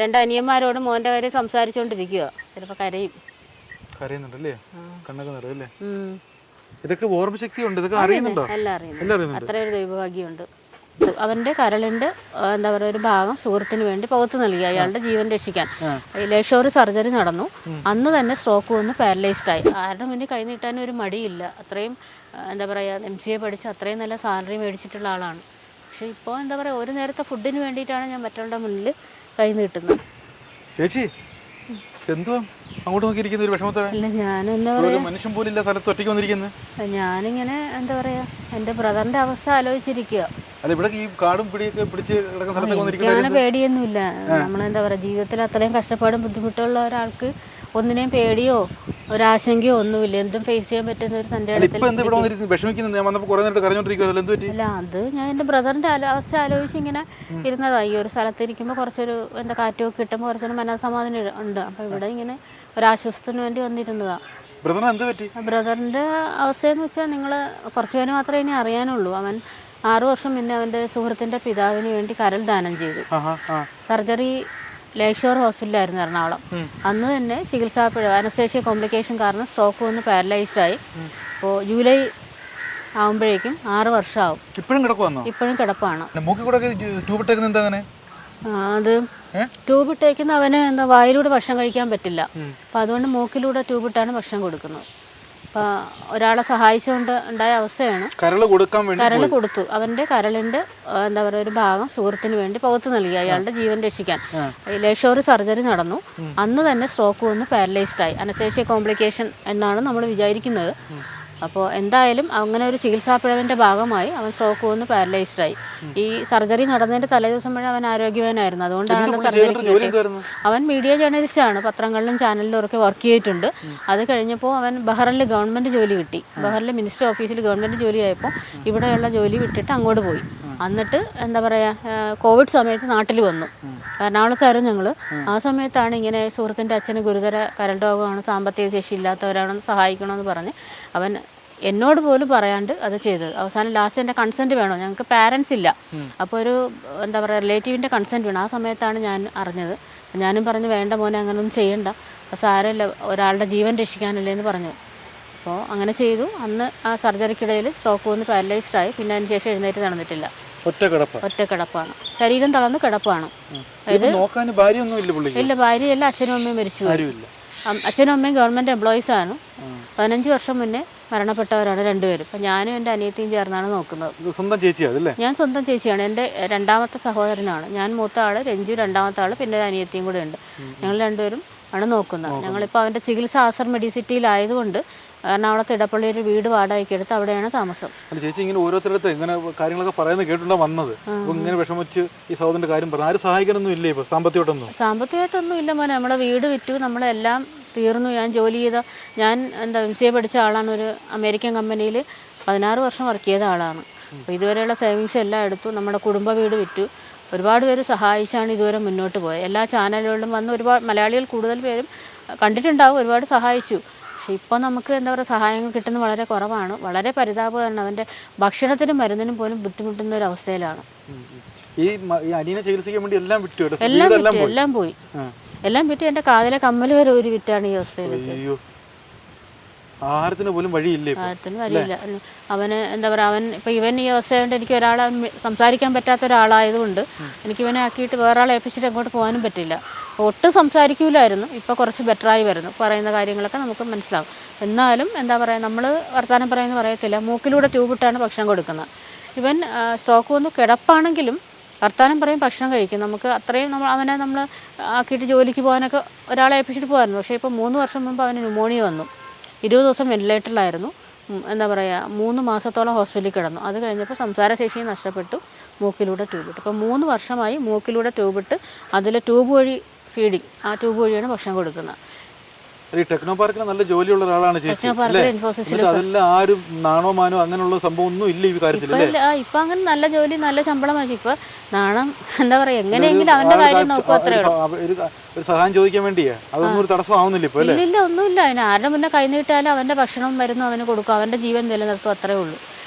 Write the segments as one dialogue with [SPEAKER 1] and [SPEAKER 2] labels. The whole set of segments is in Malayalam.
[SPEAKER 1] രണ്ട് അനിയന്മാരോട് മോന്റെ കാര്യം സംസാരിച്ചോണ്ടിരിക്കുക. ചിലപ്പോ കരയും.
[SPEAKER 2] കരയുന്നുണ്ടല്ലേ? കണ്ണൊക്കെ നിറയല്ലേ? ഇതൊക്കെ ഓർമ്മശക്തി ഉണ്ട്, ഇതൊക്കെ അറിയുന്നുണ്ടോ?
[SPEAKER 1] എല്ലാം അറിയുന്നുണ്ട്. അത്രയൊരു ദൈവഭാഗ്യമുണ്ട്. അവന്റെ കരളിന്റെ എന്താ പറയുക ഒരു ഭാഗം സുഹൃത്തിന് വേണ്ടി പകുത്തു നൽകി അയാളുടെ ജീവൻ രക്ഷിക്കാൻ. ലേക്ഷോറി സർജറി നടന്നു. അന്ന് തന്നെ സ്ട്രോക്ക് വന്ന് പാരലൈസ്ഡ് ആയി. ആരുടെ മുന്നിൽ കൈ നീട്ടാനും ഒരു മടിയില്ല. അത്രയും എന്താ പറയുക MCA പഠിച്ച് അത്രയും നല്ല സാലറി മേടിച്ചിട്ടുള്ള ആളാണ്. പക്ഷെ ഇപ്പോൾ എന്താ പറയുക ഒരു നേരത്തെ ഫുഡിന് വേണ്ടിയിട്ടാണ് ഞാൻ മറ്റുള്ള മുന്നിൽ കൈ നീട്ടുന്നത്.
[SPEAKER 2] ചേച്ചി എന്തോ അങ്ങോട്ട് നോക്കിയിരിക്കുന്ന ഒരു വിഷമത്തോടെ?
[SPEAKER 1] അല്ല ഞാൻ എന്താ പറയുക
[SPEAKER 2] മനുഷ്യൻ പോലും ഇല്ല സ്ഥലത്ത് ഒറ്റയ്ക്ക് വന്നിരിക്കുന്നത്.
[SPEAKER 1] ഞാനിങ്ങനെ എന്താ പറയാ എൻ്റെ ബ്രദറിന്റെ അവസ്ഥ ആലോചിച്ചിരിക്കുക.
[SPEAKER 2] അല്ല ഇവിടെ ഈ കാടും പിടിയൊക്കെ പിടിച്ച് കിടക്കുന്ന സ്ഥലത്തൊക്കെ വന്നിരിക്കുന്നത്
[SPEAKER 1] അങ്ങനെ പേടിയൊന്നുമില്ല. നമ്മളെന്താ പറയാ ജീവിതത്തിൽ അത്രയും കഷ്ടപ്പാടും ബുദ്ധിമുട്ടുള്ള ഒരാൾക്ക് ഒന്നിനെയും പേടിയോ ഒരാശങ്കയോ ഒന്നുമില്ല. എന്തും ഫേസ് ചെയ്യാൻ പറ്റുന്ന ഒരു തന്റെ
[SPEAKER 2] അല്ല
[SPEAKER 1] അത് ഞാൻ എൻ്റെ ബ്രദറിന്റെ അവസ്ഥ ആലോചിച്ച് ഇങ്ങനെ ഇരുന്നതാണ്. ഈ ഒരു സ്ഥലത്തിരിക്കുമ്പോൾ കുറച്ചൊരു എന്താ കാറ്റൊക്കെ കിട്ടുമ്പോൾ കുറച്ചൊരു മനസ്സമാധാനം ഉണ്ട്. അപ്പൊ ഇവിടെ ഇങ്ങനെ ഒരാശ്വാസത്തിന് വേണ്ടി വന്നിരുന്നതാണ്. ബ്രദറിന്റെ അവസ്ഥയെന്ന് വെച്ചാൽ നിങ്ങൾ കുറച്ചു പേര് മാത്രമേ ഇനി അറിയാനുള്ളൂ. അവൻ 6 വർഷം മുന്നേ അവന്റെ സുഹൃത്തിന്റെ പിതാവിന് വേണ്ടി കരൾ ദാനം ചെയ്തു. സർജറി ലേക്ഷോർ ഹോസ്പിറ്റലായിരുന്നു എറണാകുളം. അന്ന് തന്നെ ചികിത്സാപ്പിഴ അനസ്തേഷ്യ കോംപ്ലിക്കേഷൻ കാരണം സ്ട്രോക്ക് വന്ന് പാരലൈസ്ഡ് ആയി. അപ്പോൾ ജൂലൈ ആകുമ്പോഴേക്കും 6 വർഷമാവും. ഇപ്പോഴും കിടപ്പാണ്. അത് ട്യൂബ് ഇട്ടേക്കുന്ന അവന് എന്താ വായിലൂടെ ഭക്ഷണം കഴിക്കാൻ പറ്റില്ല. അപ്പം അതുകൊണ്ട് മൂക്കിലൂടെ ട്യൂബ് ഇട്ടാണ് ഭക്ഷണം കൊടുക്കുന്നത്. അപ്പം ഒരാളെ സഹായിച്ചുകൊണ്ട് ഉണ്ടായ അവസ്ഥയാണ്. കരൾ കൊടുത്തു. അവന്റെ കരളിന്റെ എന്താ പറയുക ഒരു ഭാഗം സുഹൃത്തിന് വേണ്ടി പകുത്തു നൽകി അയാളുടെ ജീവൻ രക്ഷിക്കാൻ. ലേക്ഷോറി സർജറി നടന്നു. അന്ന് തന്നെ സ്ട്രോക്ക് വന്ന് പാരലൈസ്ഡ് ആയി. അനസ്തേഷ്യ കോംപ്ലിക്കേഷൻ എന്നാണ് നമ്മൾ വിചാരിക്കുന്നത്. അപ്പോൾ എന്തായാലും അങ്ങനെ ഒരു ചികിത്സാപ്പിഴവിൻ്റെ ഭാഗമായി അവൻ സ്ട്രോക്ക് വന്ന് പാരലൈസ്ഡ് ആയി. ഈ സർജറി നടന്നതിൻ്റെ തലേദിവസം വരെ അവൻ ആരോഗ്യവാനായിരുന്നു. അതുകൊണ്ടാണ് സർജറി. അവൻ മീഡിയ ജേർണലിസ്റ്റാണ്. പത്രങ്ങളിലും ചാനലിലും ഒക്കെ വർക്ക് ചെയ്തിട്ടുണ്ട്. അത് കഴിഞ്ഞപ്പോൾ അവൻ ബഹ്റിനിൽ ഗവൺമെൻറ് ജോലി കിട്ടി. ബഹ്റിനിൽ മിനിസ്റ്റർ ഓഫീസിൽ ഗവൺമെൻറ് ജോലി ആയപ്പോൾ ഇവിടെയുള്ള ജോലി വിട്ടിട്ട് അങ്ങോട്ട് പോയി. എന്നിട്ട് എന്താ പറയുക കോവിഡ് സമയത്ത് നാട്ടിൽ വന്നു. എറണാകുളത്തായിരുന്നു ഞങ്ങൾ. ആ സമയത്താണ് ഇങ്ങനെ സുഹൃത്തിൻ്റെ അച്ഛന് ഗുരുതര കരൾ രോഗമാണ്, സാമ്പത്തിക ശേഷി ഇല്ലാത്തവരാണെന്ന് സഹായിക്കണമെന്ന് പറഞ്ഞ് അവൻ എന്നോട് പോലും പറയാണ്ട് അത് ചെയ്തത്. അവസാനം ലാസ്റ്റ് എൻ്റെ കൺസെൻറ്റ് വേണോ, ഞങ്ങൾക്ക് പാരൻസ് ഇല്ല, അപ്പോൾ ഒരു എന്താ പറയുക റിലേറ്റീവിൻ്റെ കൺസെൻറ്റ് വേണം. ആ സമയത്താണ് ഞാൻ അറിഞ്ഞത്. ഞാനും പറഞ്ഞു വേണ്ട മോനെ അങ്ങനൊന്നും ചെയ്യണ്ട, സാരമില്ല ഒരാളുടെ ജീവൻ രക്ഷിക്കാനല്ലേ എന്ന് പറഞ്ഞു. അപ്പോൾ അങ്ങനെ ചെയ്തു. അന്ന് ആ സർജറിക്കിടയിൽ സ്ട്രോക്ക് വന്ന് പാരലൈസ്ഡ് ആയി. പിന്നെ അതിന് ശേഷം എഴുന്നേറ്റ് നടന്നിട്ടില്ല. ഒറ്റ കിടപ്പാണ്. ശരീരം തളർന്ന് കിടപ്പാണ്. ഇല്ല, ഭാര്യയല്ല, അച്ഛനും അമ്മയും മരിച്ചു. അച്ഛനും അമ്മയും ഗവൺമെൻറ് എംപ്ലോയീസ് ആണ്. 15 വർഷം മുന്നേ മരണപ്പെട്ടവരാണ് രണ്ടുപേരും. അപ്പം ഞാനും എൻ്റെ അനിയത്തിയും ചേർന്നാണ് നോക്കുന്നത്. ഞാൻ സ്വന്തം ചേച്ചിയാണ്. എൻ്റെ രണ്ടാമത്തെ സഹോദരനാണ്. ഞാൻ മൂത്ത ആൾ രഞ്ജു, രണ്ടാമത്തെ ആൾ, പിന്നെ ഒരു അനിയത്തിയും കൂടെ ഉണ്ട്. ഞങ്ങൾ രണ്ടുപേരും ആണ് നോക്കുന്നത്. ഞങ്ങളിപ്പോൾ അവൻ്റെ ചികിത്സ ആസർ മെഡിസിറ്റിയിലായതുകൊണ്ട് എറണാകുളത്ത് ഇടപ്പള്ളി ഒരു വീട് വാടകയ്ക്ക് എടുത്ത് അവിടെയാണ് താമസം.
[SPEAKER 2] ചേച്ചി ഇങ്ങനെ ഓരോരുത്തരടുത്ത് ഇങ്ങനെ കാര്യങ്ങളൊക്കെ പറയുന്നത് കേട്ടുണ്ടോ വന്നത്? ഇങ്ങനെ വിഷമിച്ച് ഈ സഹോദരന്റെ കാര്യം പറഞ്ഞു. ആരും സഹായിക്കാനൊന്നും ഇല്ലേ ഇപ്പോൾ?
[SPEAKER 1] സാമ്പത്തികമായിട്ടൊന്നും ഇല്ല മോനെ. നമ്മളെ വീട് വിറ്റു, നമ്മളെല്ലാം തീർന്നു. ഞാൻ ജോലി ചെയ്ത എന്താ MCA പഠിച്ച ആളാണ്. ഒരു അമേരിക്കൻ കമ്പനിയിൽ 16 വർഷം വർക്ക് ചെയ്ത ആളാണ്. അപ്പോൾ ഇതുവരെയുള്ള സേവിങ്സ് എല്ലാം എടുത്തു. നമ്മുടെ കുടുംബ വീട് വിറ്റു. ഒരുപാട് പേര് സഹായിച്ചാണ് ഇതുവരെ മുന്നോട്ട് പോയത്. എല്ലാ ചാനലുകളിലും വന്ന് ഒരുപാട് മലയാളികൾ കൂടുതൽ പേരും കണ്ടിട്ടുണ്ടാവും. ഒരുപാട് സഹായിച്ചു. പക്ഷെ ഇപ്പോൾ നമുക്ക് എന്താ പറയുക സഹായങ്ങൾ കിട്ടുന്നത് വളരെ കുറവാണ്. വളരെ പരിതാപകരമാണ്. അവൻ്റെ ഭക്ഷണത്തിനും മരുന്നിനും പോലും ബുദ്ധിമുട്ടുന്ന ഒരു അവസ്ഥയിലാണ്. എല്ലാം വിറ്റ് എൻ്റെ കാതിലെ കമ്മൽ വരെ ഒരു വിറ്റാണ് ഈ അവസ്ഥയിൽ.
[SPEAKER 2] ആഹാരത്തിന് വഴിയില്ല.
[SPEAKER 1] അവന് എന്താ പറയുക അവൻ ഇപ്പം ഇവൻ ഈ അവസ്ഥയായതുകൊണ്ട് എനിക്ക് ഒരാളെ സംസാരിക്കാൻ പറ്റാത്ത ഒരാളായതുകൊണ്ട് എനിക്ക് ഇവനെ ആക്കിയിട്ട് വേറെ ആളെ ഏൽപ്പിച്ചിട്ട് അങ്ങോട്ട് പോകാനും പറ്റില്ല. ഒട്ടും സംസാരിക്കൂലായിരുന്നു. ഇപ്പോൾ കുറച്ച് ബെറ്ററായി വരുന്നു. പറയുന്ന കാര്യങ്ങളൊക്കെ നമുക്ക് മനസ്സിലാവും. എന്നാലും എന്താ പറയുക നമ്മൾ വർത്തമാനം പറയുന്നത് പറയത്തില്ല. മൂക്കിലൂടെ ട്യൂബ് ഇട്ടാണ് ഭക്ഷണം കൊടുക്കുന്നത്. ഇവൻ സ്ട്രോക്ക് വന്ന് കിടപ്പാണെങ്കിലും വർത്തമാനം പറയും, ഭക്ഷണം കഴിക്കും. നമുക്ക് അത്രയും അവനെ നമ്മൾ ആക്കിയിട്ട് ജോലിക്ക് പോകാനൊക്കെ ഒരാളെ ഏൽപ്പിച്ചിട്ട് പോകാമായിരുന്നു. പക്ഷേ ഇപ്പോൾ 3 വർഷം മുമ്പ് അവന് ന്യൂമോണിയ വന്നു. 20 ദിവസം വെന്റിലേറ്ററിലായിരുന്നു. എന്താ പറയുക 3 മാസത്തോളം ഹോസ്പിറ്റലിൽ കിടന്നു. അത് കഴിഞ്ഞപ്പോൾ സംസാരശേഷി നഷ്ടപ്പെട്ടു. മൂക്കിലൂടെ ട്യൂബ് ഇട്ട്. ഇപ്പോൾ 3 വർഷമായി മൂക്കിലൂടെ ട്യൂബ് ഇട്ട് അതിൽ ട്യൂബ് വഴി ഫീഡിങ്, ആ ട്യൂബ് വഴിയാണ് ഭക്ഷണം കൊടുക്കുന്നത്.
[SPEAKER 2] ടെക്നോ പാർക്കിൽ നല്ല ജോലിയുള്ള ഒരാളാണ് ചേച്ചി. ആരും നാണോ മാനോ അങ്ങനെയുള്ള സംഭവം ഒന്നും ഇല്ല ഈ കാര്യത്തിൽ.
[SPEAKER 1] ഇപ്പൊ അങ്ങനെ നല്ല ജോലി നല്ല ശമ്പളം വാങ്ങി. ഇപ്പൊ നാണം എന്താ പറയാ എങ്ങനെയെങ്കിലും അവന്റെ കാര്യം നോക്കും. അത്രേ
[SPEAKER 2] ഒരു സഹായം ചോദിക്കാൻ വേണ്ടിയാ അതൊന്നും ഒരു തടസ്സമാവുന്നില്ല ഇപ്പൊ?
[SPEAKER 1] ഇല്ല, ഒന്നുമില്ല. അതിന് ആരുടെ മുന്നേ കൈ നീട്ടാലും അവന്റെ ഭക്ഷണം മരുന്നും അവന് കൊടുക്കും. അവന്റെ ജീവൻ നിലനിർത്തും. അത്രേ ഉള്ളൂ.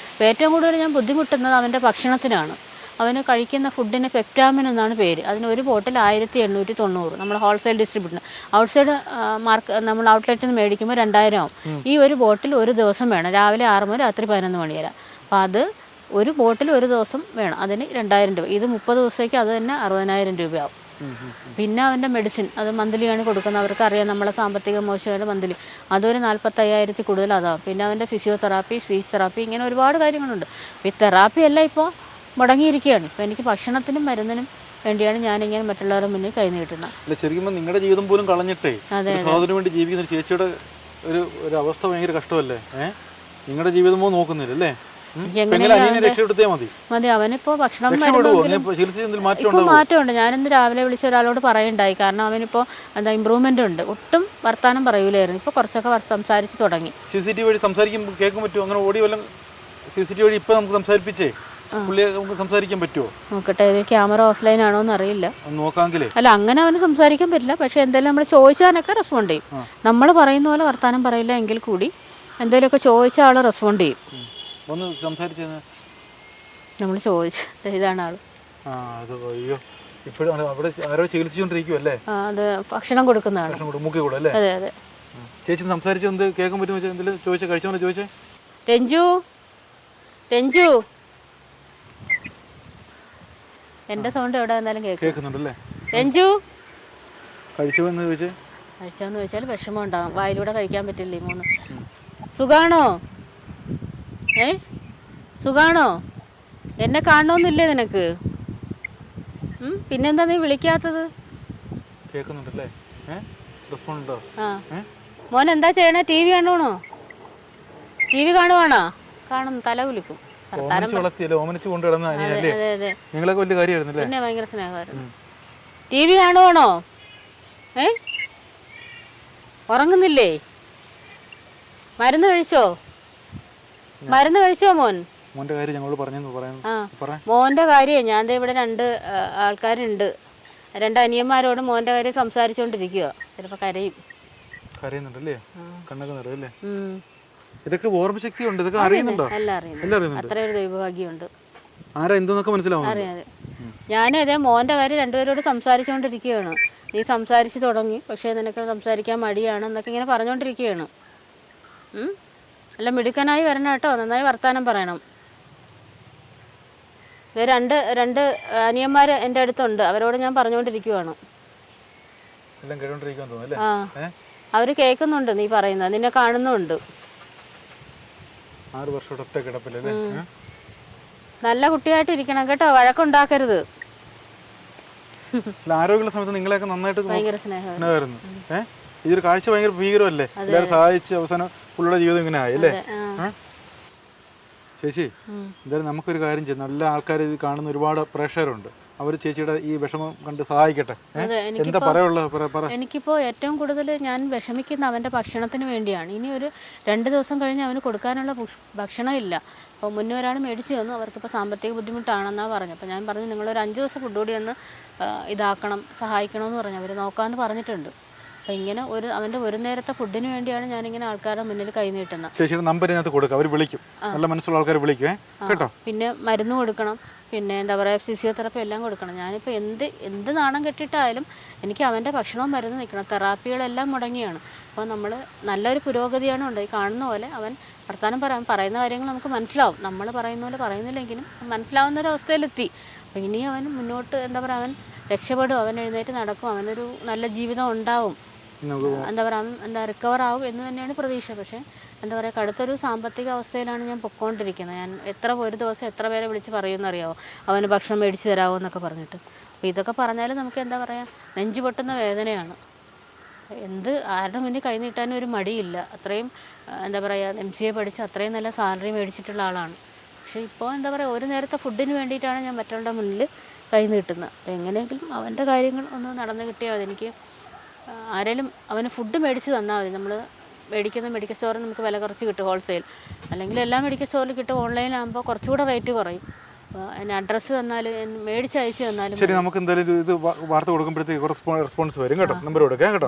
[SPEAKER 1] ഏറ്റവും കൂടുതൽ ഞാൻ ബുദ്ധിമുട്ടുന്നത് അവന്റെ ഭക്ഷണത്തിനാണ്. അവന് കഴിക്കുന്ന ഫുഡിന് പെപ്റ്റാമിൻ എന്നാണ് പേര്. അതിന് ഒരു ബോട്ടിൽ 1890 നമ്മൾ ഹോൾസെയിൽ ഡിസ്ട്രിബ്യൂട്ടർ. ഔട്ട്സൈഡ് നമ്മൾ ഔട്ട്ലെറ്റിൽ നിന്ന് മേടിക്കുമ്പോൾ 2000 ആവും. ഈ ഒരു ബോട്ടിൽ ഒരു ദിവസം വേണം, രാവിലെ 6 മുതൽ രാത്രി 11 മണി വരെ. അപ്പോൾ അത് ഒരു ബോട്ടിൽ ഒരു ദിവസം വേണം, അതിന് 2000 രൂപ. ഇത് 30 ദിവസത്തേക്ക് അത് തന്നെ 60,000 രൂപയാവും. പിന്നെ അവൻ്റെ മെഡിസിൻ അത് മന്ത്ലിയാണ് കൊടുക്കുന്നത്. അവർക്ക് അറിയാം നമ്മളെ സാമ്പത്തിക മോശമായിട്ട് മന്ത്ലി അതൊരു 45,000 കൂടുതൽ അതാവും. പിന്നെ അവൻ്റെ ഫിസിയോതെറാപ്പി, സ്പീച്ച് തെറാപ്പി, ഇങ്ങനെ ഒരുപാട് കാര്യങ്ങളുണ്ട്. ഈ തെറാപ്പി എല്ലാം ഇപ്പോൾ മുടങ്ങിയിരിക്കുകയാണ്. ഇപ്പോൾ എനിക്ക് ഭക്ഷണത്തിനും മരുന്നിനും വേണ്ടിയാണ് ഞാനിങ്ങനെ മറ്റുള്ളവരുടെ മുന്നിൽ കൈ നീട്ടുന്നത്.
[SPEAKER 2] ശരിക്കും നിങ്ങളുടെ ജീവിതം പോലും കളഞ്ഞിട്ടേ സഹോദരന് വേണ്ടി ജീവിക്കുന്ന ഒരു ചേച്ചിയുടെ ഒരു അവസ്ഥ ഭയങ്കര കഷ്ടമല്ലേ? നിങ്ങളുടെ ജീവിതം പോലും നോക്കുന്നില്ല അല്ലേ?
[SPEAKER 1] മതി. അവനിപ്പോ ഭക്ഷണം ഇപ്പൊ മാറ്റമുണ്ട്. ഞാനിന്ന് രാവിലെ വിളിച്ച ഒരാളോട് പറയുണ്ടായി. കാരണം അവനിപ്പോ എന്താ ഇമ്പ്രൂവ്മെന്റ് ഉണ്ട്. ഒട്ടും വർത്താനം പറയൂലായിരുന്നു, ഇപ്പൊ കുറച്ചൊക്കെ സംസാരിച്ച് തുടങ്ങി.
[SPEAKER 2] CCTV വഴി സംസാരിക്കുമ്പോൾ കേൾക്കാൻ പറ്റുമോ? അങ്ങനെ ഓടി വല്ലതും CCTV വഴി ഇപ്പൊ നമുക്ക് സംസാരിപ്പിച്ചേ നമുക്ക് സംസാരിക്കാൻ പറ്റുമോ?
[SPEAKER 1] നോക്കട്ടെ, ക്യാമറ ഓഫ്ലൈൻ ആണോ എന്ന് അറിയില്ല.
[SPEAKER 2] നോക്കാമെങ്കിലേ.
[SPEAKER 1] അല്ല, അങ്ങനെ അവന് സംസാരിക്കാൻ പറ്റില്ല. പക്ഷെ എന്തെങ്കിലും നമ്മൾ ചോദിച്ചാലൊക്കെ റെസ്പോണ്ട് ചെയ്യും. നമ്മൾ പറയുന്ന പോലെ വർത്താനം പറയില്ല എങ്കിൽ കൂടി എന്തെങ്കിലുമൊക്കെ ചോദിച്ച ആള് റെസ്പോണ്ട് ചെയ്യും. നമ്മൾ ചോദിച്ചു ഇതാണ് ആള്. അത് ഭക്ഷണം കൊടുക്കുന്നതാണ്. അതെ അതെ.
[SPEAKER 2] ചേച്ചി സംസാരിച്ചത് കേൾക്കാൻ പറ്റുമോ? ചോദിച്ചേ
[SPEAKER 1] രഞ്ജു, രഞ്ജു, എന്റെ സൗണ്ട് എവിടെ വന്നാലും കേൾക്കുന്നുണ്ടല്ലേ? രഞ്ജു
[SPEAKER 2] കഴിച്ചോന്ന്
[SPEAKER 1] ചോദിച്ചാൽ വിഷമം ഉണ്ടാവും. വായിലൂടെ കഴിക്കാൻ പറ്റില്ലേ? 3 സുഖാണോ? സുഖാണോ? എന്നെ കാണണമെന്നില്ലേ നിനക്ക്? പിന്നെന്താ നീ വിളിക്കാത്തത്? മോൻ എന്താ ചെയ്യണേ? TV കാണുവാണോ? TV കാണുവാണോ? കാണുന്നു, തല കുലിക്കും. പിന്നെ ഭയങ്കര സ്നേഹമായിരുന്നു. TV കാണുവാണോ? ഉറങ്ങുന്നില്ലേ? മരുന്ന് കഴിച്ചോ? മരുന്ന് കഴിച്ചോ മോൻ?
[SPEAKER 2] മോന്റെ കാര്യം ഞങ്ങളോട്
[SPEAKER 1] മോന്റെ കാര്യം ഞാൻ ഇവിടെ 2 ആൾക്കാരുണ്ട്. 2 അനിയന്മാരോട് മോന്റെ കാര്യം സംസാരിച്ചോണ്ടിരിക്കുക. ചിലപ്പോ
[SPEAKER 2] കരയുന്നുണ്ടല്ലേ? കണ്ണൊക്കെ നിറയല്ലേ? ഇതൊക്കെ ഓർമ്മശക്തി ഉണ്ട്, ഇതൊക്കെ അറിയുന്നുണ്ടോ?
[SPEAKER 1] എല്ലാം അറിയുന്നു. അത്രയൊരു ദൈവഭാഗ്യമുണ്ട്.
[SPEAKER 2] ആരാ എന്തെന്നൊക്കെ മനസ്സിലാവും.
[SPEAKER 1] അറിയാതെ ഞാനതേ മോന്റെ കാര്യം 2 പേരോട് സംസാരിച്ചുകൊണ്ടിരിക്കുകയാണ്. നീ സംസാരിച്ച് തുടങ്ങി, പക്ഷേ നിനക്ക് സംസാരിക്കാൻ മടിയാണ് എന്നൊക്കെ ഇങ്ങനെ പറഞ്ഞുകൊണ്ടിരിക്കുകയാണ്. അല്ല, മിടുക്കനായി വരണം കേട്ടോ, നന്നായി വർത്താനം പറയണം. 2 അനിയന്മാർ എൻ്റെ അടുത്തുണ്ട്, അവരോട് ഞാൻ പറഞ്ഞുകൊണ്ടിരിക്കുവാണ്. അവര് കേൾക്കുന്നുണ്ട് നീ പറയുന്നത്, നിന്നെ കാണുന്നുണ്ട്.
[SPEAKER 2] 6 വർഷം ഒറ്റ കിടപ്പില്ലല്ലേ?
[SPEAKER 1] നല്ല കുട്ടിയായിട്ട് ഇരിക്കണം കേട്ടോ, വഴക്കുണ്ടാക്കരുത്.
[SPEAKER 2] ആരോഗ്യമുള്ള സമയത്ത് നിങ്ങളെയൊക്കെ നന്നായിട്ട്
[SPEAKER 1] ഭയങ്കര സ്നേഹമായിരുന്നു.
[SPEAKER 2] ഇതൊരു കാഴ്ച ഭയങ്കര ഭീകരമല്ലേ? എല്ലാവരും സഹായിച്ച് അവസാനം പുള്ളിയുടെ ജീവിതം ഇങ്ങനെ ആയല്ലേ? ചേച്ചി, എന്തായാലും നമുക്കൊരു കാര്യം ചെയ്യാം. നല്ല ആൾക്കാർ ഇത് കാണുന്ന ഒരുപാട് പ്രേക്ഷകരുണ്ട്. അവർ ചേച്ചിയുടെ ഈ വിഷമം കണ്ട് സഹായിക്കട്ടെ. എന്താ പറയാനുള്ളത്?
[SPEAKER 1] എനിക്കിപ്പോൾ ഏറ്റവും കൂടുതൽ ഞാൻ വിഷമിക്കുന്ന അവൻ്റെ ഭക്ഷണത്തിന് വേണ്ടിയാണ്. ഇനി ഒരു 2 ദിവസം കഴിഞ്ഞ് അവന് കൊടുക്കാനുള്ള ഭക്ഷണം ഇല്ല. അപ്പോൾ മുന്നേ ഒരാൾ മേടിച്ച് തന്നു, അവർക്കിപ്പോൾ സാമ്പത്തിക ബുദ്ധിമുട്ടാണെന്നാണ് പറഞ്ഞു. അപ്പോൾ ഞാൻ പറഞ്ഞു നിങ്ങളൊരു 5 ദിവസം ഫുഡ് കൂടി ഒന്ന് ഇതാക്കണം, സഹായിക്കണമെന്ന് പറഞ്ഞു. അവർ നോക്കാമെന്ന് പറഞ്ഞിട്ടുണ്ട്. അപ്പം ഇങ്ങനെ അവൻ്റെ ഒരു നേരത്തെ ഫുഡിന് വേണ്ടിയാണ് ഞാനിങ്ങനെ ആൾക്കാരുടെ മുന്നിൽ കൈ നീട്ടുന്നത്.
[SPEAKER 2] ചേച്ചിയുടെ നമ്പർ ഇതിനകത്ത് കൊടുക്കുക, അവർ വിളിക്കും. നല്ല മനസ്സുള്ള ആൾക്കാർ വിളിക്കും കേട്ടോ.
[SPEAKER 1] പിന്നെ മരുന്ന് കൊടുക്കണം, പിന്നെ എന്താ പറയുക, ഫിസിയോതെറാപ്പി എല്ലാം കൊടുക്കണം. ഞാനിപ്പോൾ എന്ത് നാണം കെട്ടിയിട്ടായാലും എനിക്ക് അവൻ്റെ ഭക്ഷണവും മരുന്ന് നിൽക്കണം. തെറാപ്പികളെല്ലാം മുടങ്ങിയാണ്. അപ്പോൾ നമ്മൾ നല്ലൊരു പുരോഗതിയാണ് ഉണ്ടായി കാണുന്ന പോലെ. അവൻ വർത്താനം പറയുന്ന കാര്യങ്ങൾ നമുക്ക് മനസ്സിലാവും. നമ്മൾ പറയുന്ന പോലെ പറയുന്നില്ലെങ്കിലും മനസ്സിലാവുന്നൊരവസ്ഥയിലെത്തി. അപ്പോൾ ഇനി അവൻ മുന്നോട്ട് എന്താ പറയുക, അവൻ രക്ഷപ്പെടും, അവൻ എഴുന്നേറ്റ് നടക്കും, അവനൊരു നല്ല ജീവിതം ഉണ്ടാവും, എന്താ പറയുക, റിക്കവർ ആവും എന്ന് തന്നെയാണ് പ്രതീക്ഷ. പക്ഷേ എന്താ പറയുക, കടുത്തൊരു സാമ്പത്തിക അവസ്ഥയിലാണ് ഞാൻ പൊയ്ക്കൊണ്ടിരിക്കുന്നത്. ഞാൻ ഒരു ദിവസം എത്ര പേരെ വിളിച്ച് പറയുമെന്നറിയാമോ, അവന് ഭക്ഷണം മേടിച്ച് തരാമോ എന്നൊക്കെ പറഞ്ഞിട്ട്. അപ്പോൾ ഇതൊക്കെ പറഞ്ഞാൽ നമുക്ക് എന്താ പറയുക, നെഞ്ചു പൊട്ടുന്ന വേദനയാണ്. ആരുടെ മുന്നിൽ കൈ നീട്ടാനും ഒരു മടിയില്ല. അത്രയും എന്താ പറയുക, MCA പഠിച്ച് അത്രയും നല്ല സാലറി മേടിച്ചിട്ടുള്ള ആളാണ്. പക്ഷേ ഇപ്പോൾ എന്താ പറയുക, ഒരു നേരത്തെ ഫുഡിന് വേണ്ടിയിട്ടാണ് ഞാൻ മറ്റുള്ളവരുടെ മുന്നിൽ കൈ നീട്ടുന്നത്. അപ്പോൾ എങ്ങനെയെങ്കിലും അവൻ്റെ കാര്യങ്ങൾ ഒന്ന് നടന്നു കിട്ടിയാൽ മതി. എനിക്ക് ആരെങ്കിലും അവന് ഫുഡ് മേടിച്ച് തന്നാൽ മതി. നമ്മൾ മേടിക്കുന്ന മെഡിക്കൽ സ്റ്റോറിൽ നമുക്ക് വില കുറച്ച് കിട്ടും, ഹോൾസെയിൽ. അല്ലെങ്കിൽ എല്ലാ മെഡിക്കൽ സ്റ്റോറിൽ കിട്ടും. ഓൺലൈനാകുമ്പോൾ കുറച്ചുകൂടെ റേറ്റ് കുറയും. അതിന് അഡ്രസ്സ് തന്നാൽ മേടിച്ച് അയച്ചു തന്നാലും.
[SPEAKER 2] ശരി, നമുക്ക് എന്തായാലും ഇത് വാർത്ത കൊടുക്കുമ്പോഴത്തേക്ക് റെസ്പോൺസ് വരും കേട്ടോ. നമ്പർ കൊടുക്കാം കേട്ടോ.